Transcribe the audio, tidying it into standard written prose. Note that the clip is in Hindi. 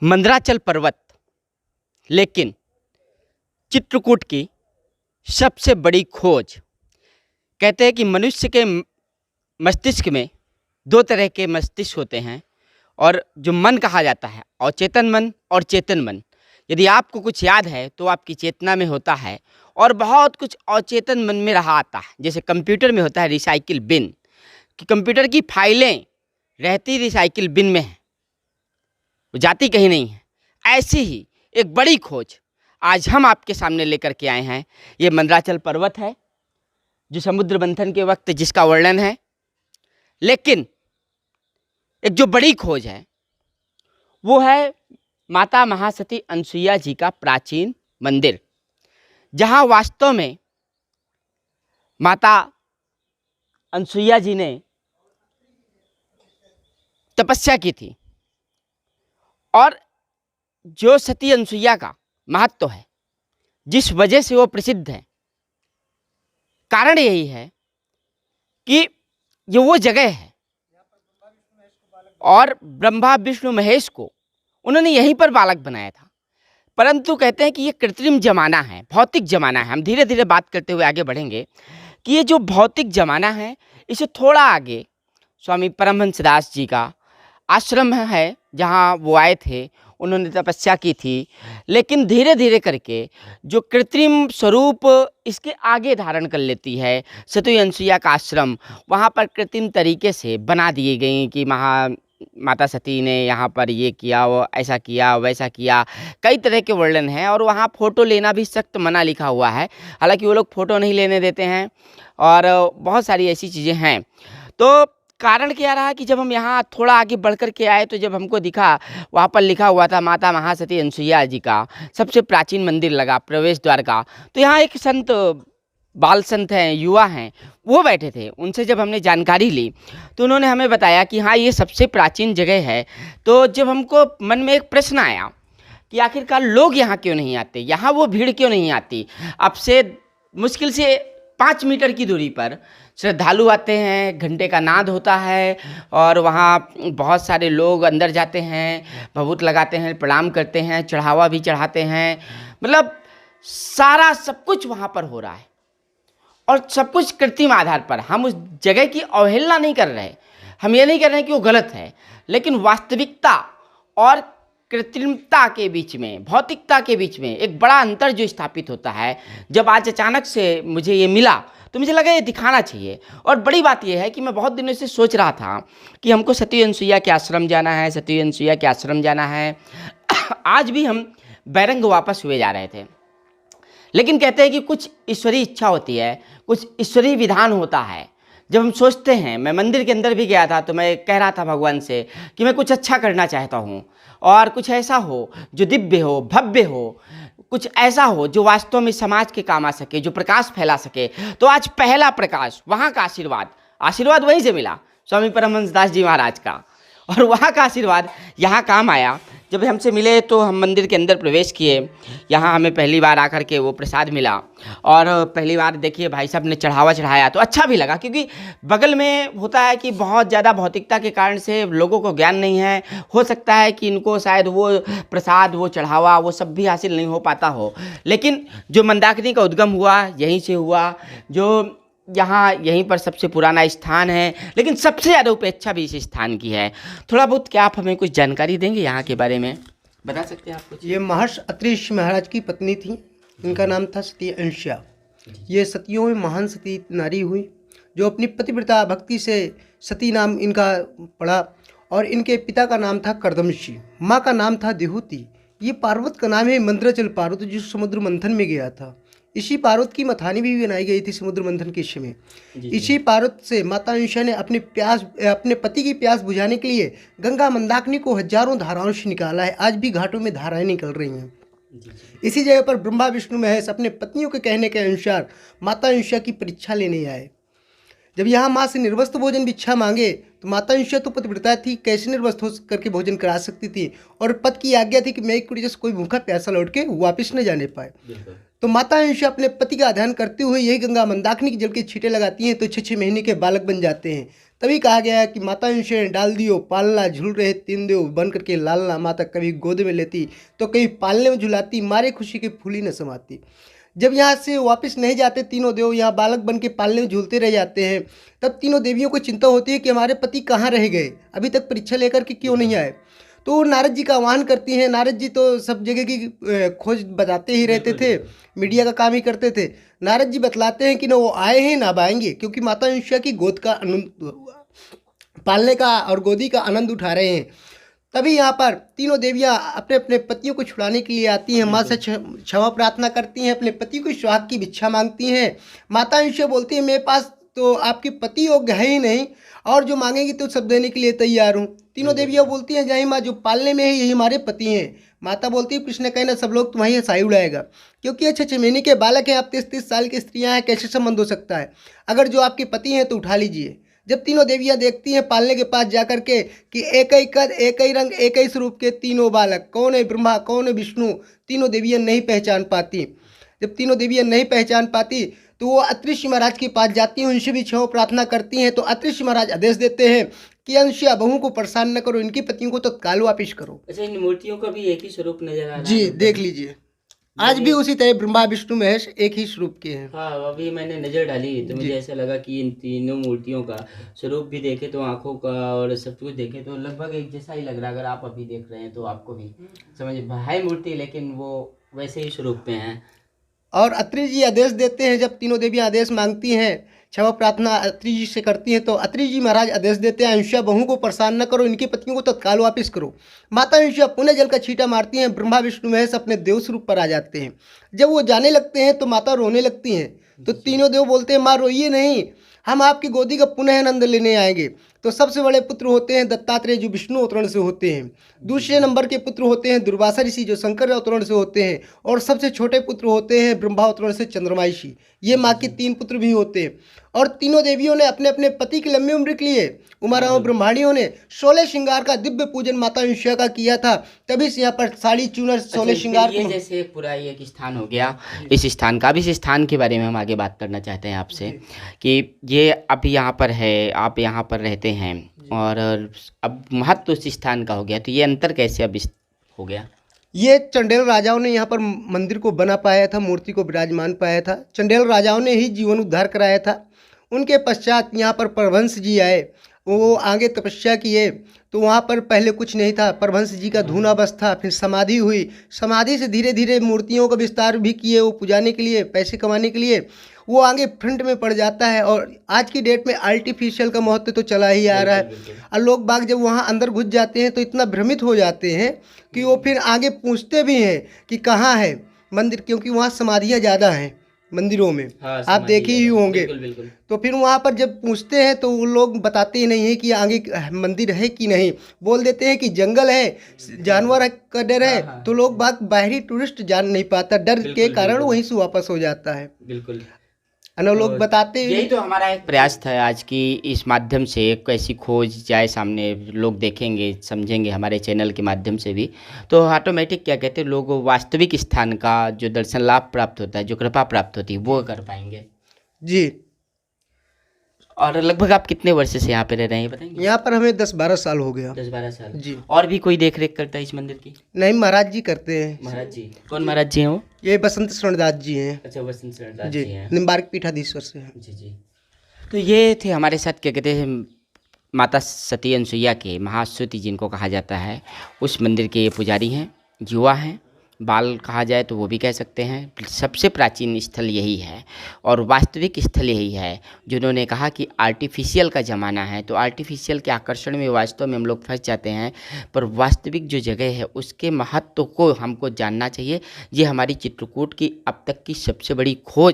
मंदराचल पर्वत, लेकिन चित्रकूट की सबसे बड़ी खोज। कहते हैं कि मनुष्य के मस्तिष्क में दो तरह के मस्तिष्क होते हैं, और जो मन कहा जाता है अचेतन मन और चेतन मन। यदि आपको कुछ याद है तो आपकी चेतना में होता है, और बहुत कुछ अचेतन मन में रहा आता है। जैसे कंप्यूटर में होता है रिसाइकिल बिन, कि कंप्यूटर की फाइलें रहती रिसाइकिल बिन में है, वो जाती कहीं नहीं है। ऐसी ही एक बड़ी खोज आज हम आपके सामने लेकर के आए हैं। ये मंदराचल पर्वत है, जो समुद्र मंथन के वक्त जिसका वर्णन है। लेकिन एक जो बड़ी खोज है वो है माता महासती अनसुईया जी का प्राचीन मंदिर, जहाँ वास्तव में माता अनसुईया जी ने तपस्या की थी। और जो सती अनसुईया का महत्व है, जिस वजह से वो प्रसिद्ध है, कारण यही है कि ये वो जगह है, और ब्रह्मा विष्णु महेश को उन्होंने यहीं पर बालक बनाया था। परंतु कहते हैं कि ये कृत्रिम जमाना है, भौतिक जमाना है। हम धीरे धीरे बात करते हुए आगे बढ़ेंगे कि ये जो भौतिक जमाना है, इसे थोड़ा आगे स्वामी परमहंस दास जी का आश्रम है, जहाँ वो आए थे, उन्होंने तपस्या की थी। लेकिन धीरे धीरे करके जो कृत्रिम स्वरूप इसके आगे धारण कर लेती है सती अनसुईया का आश्रम, वहाँ पर कृत्रिम तरीके से बना दिए गए कि माता सती ने यहाँ पर ये किया, वो ऐसा किया, वैसा किया, कई तरह के वर्णन हैं। और वहाँ फ़ोटो लेना भी सख्त मना लिखा हुआ है, हालांकि वो लोग फ़ोटो नहीं लेने देते हैं, और बहुत सारी ऐसी चीज़ें हैं। तो कारण क्या रहा कि जब हम यहाँ थोड़ा आगे बढ़ कर के आए, तो जब हमको दिखा वहाँ पर लिखा हुआ था माता महासती अनसुईया जी का सबसे प्राचीन मंदिर लगा प्रवेश द्वार का, तो यहाँ एक संत, बाल संत हैं, युवा हैं, वो बैठे थे। उनसे जब हमने जानकारी ली तो उन्होंने हमें बताया कि हाँ, ये सबसे प्राचीन जगह है। तो जब हमको मन में एक प्रश्न आया कि आखिरकार लोग यहाँ क्यों नहीं आते, यहाँ वो भीड़ क्यों नहीं आती। अब से मुश्किल से 5 मीटर की दूरी पर श्रद्धालु आते हैं, घंटे का नाद होता है, और वहाँ बहुत सारे लोग अंदर जाते हैं, भभूत लगाते हैं, प्रणाम करते हैं, चढ़ावा भी चढ़ाते हैं। मतलब सारा सब कुछ वहाँ पर हो रहा है, और सब कुछ कृत्रिम आधार पर। हम उस जगह की अवहेलना नहीं कर रहे, हम ये नहीं कर रहे कि वो गलत है, लेकिन वास्तविकता और कृत्रिमता के बीच में, भौतिकता के बीच में एक बड़ा अंतर जो स्थापित होता है। जब आज अचानक से मुझे ये मिला तो मुझे लगा ये दिखाना चाहिए। और बड़ी बात ये है कि मैं बहुत दिनों से सोच रहा था कि हमको सती अनसुईया के आश्रम जाना है, सती अनसुईया के आश्रम जाना है। आज भी हम बैरंग वापस हुए जा रहे थे, लेकिन कहते हैं कि कुछ ईश्वरीय इच्छा होती है, कुछ ईश्वरीय विधान होता है। जब हम सोचते हैं, मैं मंदिर के अंदर भी गया था तो मैं कह रहा था भगवान से कि मैं कुछ अच्छा करना चाहता हूँ, और कुछ ऐसा हो जो दिव्य हो, भव्य हो, कुछ ऐसा हो जो वास्तव में समाज के काम आ सके, जो प्रकाश फैला सके। तो आज पहला प्रकाश, वहाँ का आशीर्वाद वहीं से मिला, स्वामी परमहंस दास जी महाराज का, और वहाँ का आशीर्वाद यहाँ काम आया। जब हमसे मिले तो हम मंदिर के अंदर प्रवेश किए। यहाँ हमें पहली बार आकर के वो प्रसाद मिला, और पहली बार देखिए भाई साहब ने चढ़ावा चढ़ाया, तो अच्छा भी लगा। क्योंकि बगल में होता है कि बहुत ज़्यादा भौतिकता के कारण से लोगों को ज्ञान नहीं है, हो सकता है कि इनको शायद वो प्रसाद, वो चढ़ावा, वो सब भी हासिल नहीं हो पाता हो। लेकिन जो मंदाकिनी का उद्गम हुआ यहीं से हुआ, जो यहाँ यहीं पर सबसे पुराना स्थान है, लेकिन सबसे ज़्यादा उपेक्षा भी इस स्थान की है। थोड़ा बहुत क्या आप हमें कुछ जानकारी देंगे यहाँ के बारे में, बता सकते हैं आप कुछ? ये महर्षि अत्रि ऋषि महाराज की पत्नी थी, इनका नाम था सती अनसुईया। ये सतियों में महान सती नारी हुई, जो अपनी पतिव्रता भक्ति से सती नाम इनका पड़ा। और इनके पिता का नाम था कर्दमशी, माँ का नाम था देहूति। ये पार्वत का नाम है मंदराचल पर्वत, जो समुद्र मंथन में गया था। इसी पार्वत की मथानी भी बनाई गई थी समुद्र मंथन के समय। इसी पार्वत से माता अनसुईया ने अपने पति की प्यास बुझाने के लिए गंगा मंदाकिनी को हजारों धाराओं से निकाला है। आज भी घाटों में धाराएं निकल रही हैं। इसी जगह पर ब्रह्मा विष्णु महेश अपने पत्नियों के कहने के अनुसार माता अनसुईया की परीक्षा लेने आए। जब यहाँ माँ से निर्वस्त्र भोजन भिक्षा मांगे तो माता अनसुईया तो पतिव्रता थी, कैसे निर्वस्त्र हो करके भोजन करा सकती थी, और पति की आज्ञा थी कि मैं एक जैसे कोई भूखा प्यासा लौट के वापिस न जाने पाए। तो माता अंशा अपने पति का ध्यान करते हुए यही गंगा मंदाकिनी के जल के छींटे लगाती हैं तो 6-6 महीने के बालक बन जाते हैं। तभी कहा गया है कि माता अंशा ने डाल दियो पालना, झूल रहे 3 देव बन करके लालना। माता कभी गोद में लेती तो कभी पालने में झुलाती, मारे खुशी की फूली न समाती। जब यहाँ से वापस नहीं जाते तीनों देव, यहाँ बालक बन के पालने में झूलते रह जाते हैं, तब तीनों देवियों को चिंता होती है कि हमारे पति कहाँ रह गए, अभी तक परीक्षा लेकर के क्यों नहीं आए। तो वो नारद जी का आह्वान करती हैं। नारद जी तो सब जगह की खोज बताते ही रहते थे, मीडिया का काम ही करते थे। नारद जी बतलाते हैं कि ना वो आए हैं ना अब आएंगे, क्योंकि माता अंशा की गोद का आनंद पालने का और गोदी का आनंद उठा रहे हैं। तभी यहाँ पर तीनों देवियाँ अपने अपने पतियों को छुड़ाने के लिए आती हैं। माँ से क्षमा प्रार्थना करती हैं, अपने पति को सुहाग की भिक्षा मांगती हैं। माता अंशा बोलती है मेरे पास तो आपके पति योग्य है ही नहीं, और जो मांगेगी तो सब देने के लिए तैयार हूँ। तीनों देवियाँ बोलती हैं जय माँ, जो पालने में है यही हमारे पति हैं। माता बोलती है कृष्ण कहना सब लोग तुम्हारी हंसाई उड़ाएगा, क्योंकि 6-6 महीने के बालक हैं, आप 33 साल की स्त्रियाँ हैं, कैसे संबंध हो सकता है। अगर जो आपके पति हैं तो उठा लीजिए। जब तीनों देवियाँ देखती हैं पालने के पास जाकर के कि एक ही कद, एक ही रंग, एक ही स्वरूप के तीनों बालक, कौन है ब्रह्मा कौन है विष्णु, तीनों देवियाँ नहीं पहचान पाती। जब तीनों देवियाँ नहीं पहचान पाती तो वो अत्रि ऋषि महाराज के पास जाती हैं, उनसे भी क्षमा प्रार्थना करती हैं। तो अत्रि ऋषि महाराज आदेश देते हैं कि अंशिया बहू को परेशान न करो, इनके पतियों को तत्काल वापिस करो। अच्छा, इन मूर्तियों का भी एक ही स्वरूप नजर आ रहा है। जी देख लीजिए, आज भी उसी तरह ब्रह्मा विष्णु महेश एक ही स्वरूप के हैं। हाँ, अभी मैंने नज़र डाली तो मुझे ऐसा लगा कि इन तीनों मूर्तियों का स्वरूप भी देखे तो आंखों का और सब कुछ देखे तो लगभग एक जैसा ही लग रहा है। अगर आप अभी देख रहे हैं तो आपको भी समझ है मूर्ति, लेकिन वो वैसे ही स्वरूप में है। और अत्रि जी आदेश देते हैं, जब तीनों देवियाँ आदेश मांगती हैं, क्षमा प्रार्थना अत्रि जी से करती हैं, तो अत्रि जी महाराज आदेश देते हैं अंशा बहू को परेशान न करो, इनकी पत्नियों को तत्काल वापस करो। माता अंशा पुनः जल का छींटा मारती हैं, ब्रह्मा विष्णु महेश अपने देव स्वरूप पर आ जाते हैं। जब वो जाने लगते हैं तो माता रोने लगती हैं, तो तीनों देव बोलते हैं माँ रोइए नहीं, हम आपकी गोदी का पुनः आनंद लेने आएंगे। तो सबसे बड़े पुत्र होते हैं दत्तात्रेय जो विष्णु अवतरण से होते हैं, दूसरे नंबर के पुत्र होते हैं दुर्वासा ऋषि जो शंकर अवतरण से होते हैं, और सबसे छोटे पुत्र होते हैं ब्रह्मा अवतरण से चंद्रमा ऋषि। ये माँ के 3 पुत्र भी होते हैं। और तीनों देवियों ने अपने अपने पति की लंबी उम्र के लिए, उमाराओं ब्रह्माणियों ने 16 श्रृंगार का दिव्य पूजन माता अंशा का किया था। तभी से यहाँ पर साड़ी चूनर 16 श्रृंगार। ये जैसे पूरा एक स्थान हो गया, इस स्थान का भी, इस स्थान के बारे में हम आगे बात करना चाहते हैं आपसे कि ये अब यहाँ पर है, आप यहाँ पर रहते हैं और अब महत्व उस स्थान का हो गया, तो ये अंतर कैसे अब हो गया? ये चंडेल राजाओं ने यहाँ पर मंदिर को बना पाया था, मूर्ति को विराजमान पाया था। चंडेल राजाओं ने ही जीवन उद्धार कराया था। उनके पश्चात यहाँ पर परमहंस जी आए, वो आगे तपस्या किए, तो वहाँ पर पहले कुछ नहीं था। परमहंस जी का धूना बस था, फिर समाधि हुई, समाधि से धीरे धीरे मूर्तियों का विस्तार भी किए, वो पुजाने के लिए, पैसे कमाने के लिए, वो आगे फ्रंट में पड़ जाता है। और आज की डेट में आर्टिफिशियल का महत्व तो चला ही आ रहा है, और लोग बाग जब वहाँ अंदर घुस जाते हैं तो इतना भ्रमित हो जाते हैं कि वो फिर आगे पूछते भी हैं कि कहाँ है मंदिर, क्योंकि वहाँ समाधियाँ ज़्यादा हैं मंदिरों में। हाँ, आप देखे ही होंगे। बिल्कुल, बिल्कुल। तो फिर वहाँ पर जब पूछते हैं तो वो लोग बताते ही नहीं है कि आगे मंदिर है कि नहीं, बोल देते हैं कि जंगल है, जानवर का डर है। हाँ। तो लोग बाग बाहरी टूरिस्ट जान नहीं पाता, डर के कारण वहीं से वापस हो जाता है। बिल्कुल, अनु लोग बताते हैं। यही तो हमारा एक प्रयास था आज की, इस माध्यम से एक ऐसी खोज जाए सामने, लोग देखेंगे समझेंगे हमारे चैनल के माध्यम से भी, तो ऑटोमेटिक क्या कहते हैं लोग वास्तविक स्थान का जो दर्शन लाभ प्राप्त होता है, जो कृपा प्राप्त होती है, वो कर पाएंगे जी। और लगभग आप कितने वर्ष से यहाँ पे रह रहे हैं बताएंगे? यहाँ पर हमें 10-12 साल हो गया। 10-12 साल जी। और भी कोई देख रेख करता है इस मंदिर की? नहीं, महाराज जी करते हैं। महाराज जी? कौन महाराज जी हैं वो? ये बसंत शरणदास जी हैं। अच्छा, वसंत शरणदास जी, जी हैं। निम्बार्क पीठाधीश्वर से हैं। जी जी। तो ये थे हमारे साथ क्या कहते हैं माता सती अनसुईया के, महाश्रुति जिनको कहा जाता है, उस मंदिर के ये पुजारी हैं, युवा हैं, बाल कहा जाए तो वो भी कह सकते हैं। सबसे प्राचीन स्थल यही है और वास्तविक स्थल यही है। जिन्होंने कहा कि आर्टिफिशियल का ज़माना है, तो आर्टिफिशियल के आकर्षण में वास्तव में हम लोग फंस जाते हैं, पर वास्तविक जो जगह है उसके महत्व को हमको जानना चाहिए। ये हमारी चित्रकूट की अब तक की सबसे बड़ी खोज